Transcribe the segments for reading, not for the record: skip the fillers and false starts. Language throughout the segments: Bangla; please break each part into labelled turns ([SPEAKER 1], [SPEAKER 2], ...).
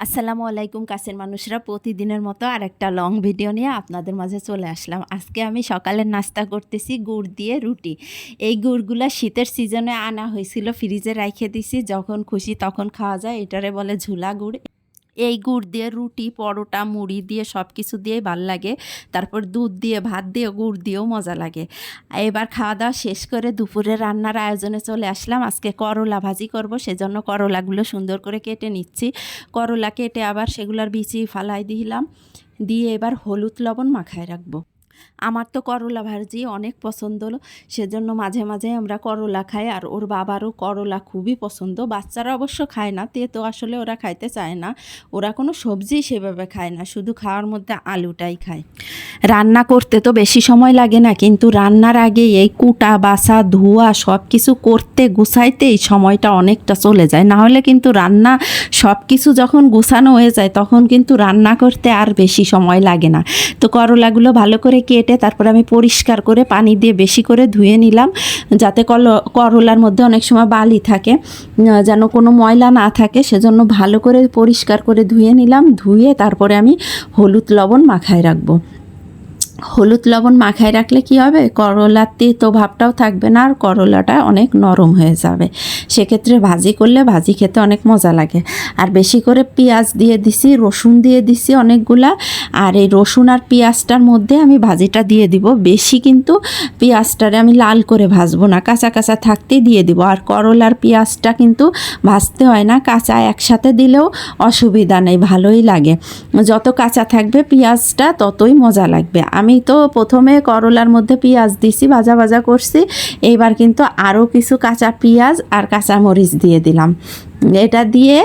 [SPEAKER 1] আসসালামু আলাইকুম কাছের মানুষরা, প্রতিদিনের মতো আরেকটা লং ভিডিও নিয়ে আপনাদের মাঝে চলে আসলাম। আজকে আমি সকালের নাস্তা করতেছি গুড় দিয়ে রুটি। এই গুড়গুলা শীতের সিজনে আনা হয়েছিল, ফ্রিজে রাইখে দিছি, যখন খুশি তখন খাওয়া যায়। এটারে বলে ঝুলা গুড়। এই গুড় দিয়ে রুটি, পরোটা, মুড়ি দিয়ে সব কিছু দিয়েই ভাল লাগে। তারপর দুধ দিয়ে, ভাত দিয়ে, গুড় দিয়েও মজা লাগে। এবার খাওয়া দাওয়া শেষ করে দুপুরে রান্নার আয়োজনে চলে আসলাম। আজকে করলা ভাজি করব, সেজন্য করলাগুলো সুন্দর করে কেটে নিচ্ছি। করলা কেটে আবার সেগুলোর বিচি ফালাই দিলাম, দিয়ে এবার হলুদ লবণ মাখায় রাখবো। আমার তো করলা ভাজি অনেক পছন্দ, সেজন্য মাঝে মাঝে আমরা করলা খাই। আর ওর বাবারও করলা খুবই পছন্দ। বাচ্চারা অবশ্য খায় না, তো আসলে ওরা খাইতে চায় না। ওরা কোনো সবজি সেভাবে খায় না, শুধু খাওয়ার মধ্যে আলুটাই খায়। রান্না করতে তো বেশি সময় লাগে না, কিন্তু রান্নার আগে এই কুটা বাছা ধোয়া সব কিছু করতে গুছাইতেই সময়টা অনেকটা চলে যায়। না হলে কিন্তু রান্না সব কিছু যখন গুছানো হয়ে যায় তখন কিন্তু রান্না করতে আর বেশি সময় লাগে না। তো করলাগুলো ভালো করে কেটে তারপর আমি পরিষ্কার করে পানি দিয়ে বেশি করে ধুয়ে নিলাম, যাতে করলার মধ্যে অনেক সময় বালি থাকে, যেন কোনো ময়লা না থাকে। সেজন্য ভালো করে পরিষ্কার করে ধুয়ে নিলাম। ধুয়ে তারপরে আমি হলুদ লবণ মাখায় রাখবো। হলুদ লবণ মাখায় রাখলে কি হবে, করলার তেতো ভাবটাও থাকবে না, আর করলাটা অনেক নরম হয়ে যাবে। সেক্ষেত্রে ভাজি করলে ভাজি খেতে অনেক মজা লাগে। আর বেশি করে পেঁয়াজ দিয়ে দিছি, রসুন দিয়ে দিছি অনেকগুলা। আর এই রসুন আর পেঁয়াজটার মধ্যে আমি ভাজিটা দিয়ে দিব। বেশি কিন্তু পেঁয়াজটারে আমি লাল করে ভাজবো না, কাঁচা কাঁচা থাকতেই দিয়ে দিব। আর করলার পেঁয়াজটা কিন্তু ভাজতে হয় না, কাঁচা একসাথে দিলেও অসুবিধা নেই, ভালোই লাগে। যত কাঁচা থাকবে পেঁয়াজটা ততই মজা লাগবে। আমি তো প্রথমে করলার মধ্যে পেঁয়াজ দিছি, ভাজা ভাজা করছি। এইবার কিন্তু আরও কিছু কাঁচা পেঁয়াজ আর কাঁচামরিচ দিয়ে দিলাম। এটা দিয়ে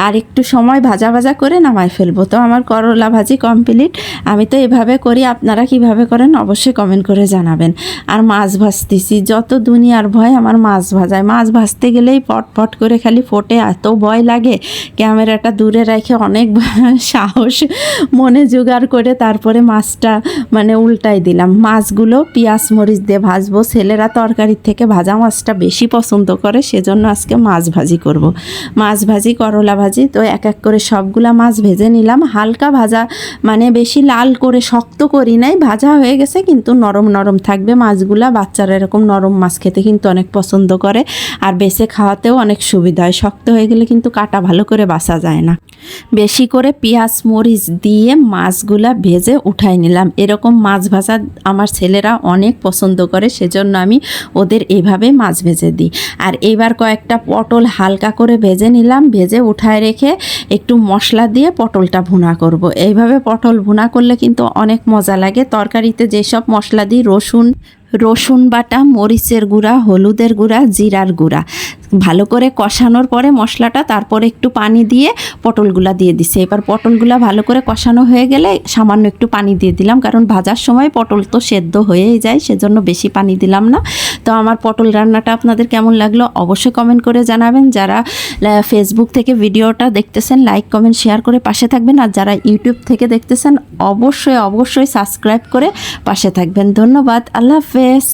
[SPEAKER 1] আর একটু সময় ভাজা ভাজা করে নামায় ফেলবো। তো আমার করলা ভাজি কমপ্লিট। আমি তো এভাবে করি, আপনারা কিভাবে করেন অবশ্যই কমেন্ট করে জানাবেন। আর মাছ ভাজতেছি, যত দুনিয়ার ভয় আমার মাছ ভাজায়। মাছ ভাজতে গেলেই পট করে খালি ফোটে, এত ভয় লাগে। ক্যামেরাটা দূরে রেখে অনেক সাহস মনে জোগাড় করে তারপরে মাছটা উল্টাই দিলাম। মাছগুলো পেঁয়াজ মরিচ দিয়ে ভাজবো। ছেলেরা তরকারির থেকে ভাজা মাছটা বেশি পছন্দ করে, সেজন্য আজকে মাছ ভাজি করব। মাছ ভাজি, করলা ভাজি। তো এক এক করে সবগুলা মাছ ভেজে নিলাম। হালকা ভাজা, বেশি লাল করে শক্ত করি নাই, ভাজা হয়ে গেছে কিন্তু নরম নরম থাকবে মাছগুলা। বাচ্চারা এরকম নরম মাছ খেতে কিন্তু অনেক পছন্দ করে, আর বেছে খাওয়াতেও অনেক সুবিধা হয়। শক্ত হয়ে গেলে কিন্তু কাটা ভালো করে বাছা যায় না। বেশি করে পেঁয়াজ মরিচ দিয়ে মাছগুলা ভেজে উঠাই নিলাম। এরকম মাছ ভাজা আমার ছেলেরা অনেক পছন্দ করে, সেজন্য আমি ওদের এভাবে মাছ ভেজে দিই। আর এবার কয়েকটা পটল হালকা করে ভেজে নিলাম, ভেজে উঠায় রেখে একটু মশলা দিয়ে পটলটা ভুনা করব। এইভাবে পটল ভুনা করলে কিন্তু অনেক মজা লাগে। তরকারিতে যেসব মশলা দিই, রসুন বাটা, মরিচের গুঁড়া, হলুদের গুঁড়া, জিরার গুঁড়া, ভালো করে কষানোর পরে মশলাটা, তারপরে একটু পানি দিয়ে পটলগুলা দিয়ে দিছে। এবার পটলগুলা ভালো করে কষানো হয়ে গেলে সামান্য একটু পানি দিয়ে দিলাম, কারণ ভাজার সময় পটল তো সেদ্ধ হয়েই যায়, সেজন্য বেশি পানি দিলাম না। তো আমার পটল রান্নাটা আপনাদের কেমন লাগলো অবশ্যই কমেন্ট করে জানাবেন। যারা ফেসবুক থেকে ভিডিওটা দেখতেছেন লাইক কমেন্ট শেয়ার করে পাশে থাকবেন, আর যারা ইউটিউব থেকে দেখতেছেন অবশ্যই সাবস্ক্রাইব করে পাশে থাকবেন। ধন্যবাদ, আল্লাহ হাফেজ।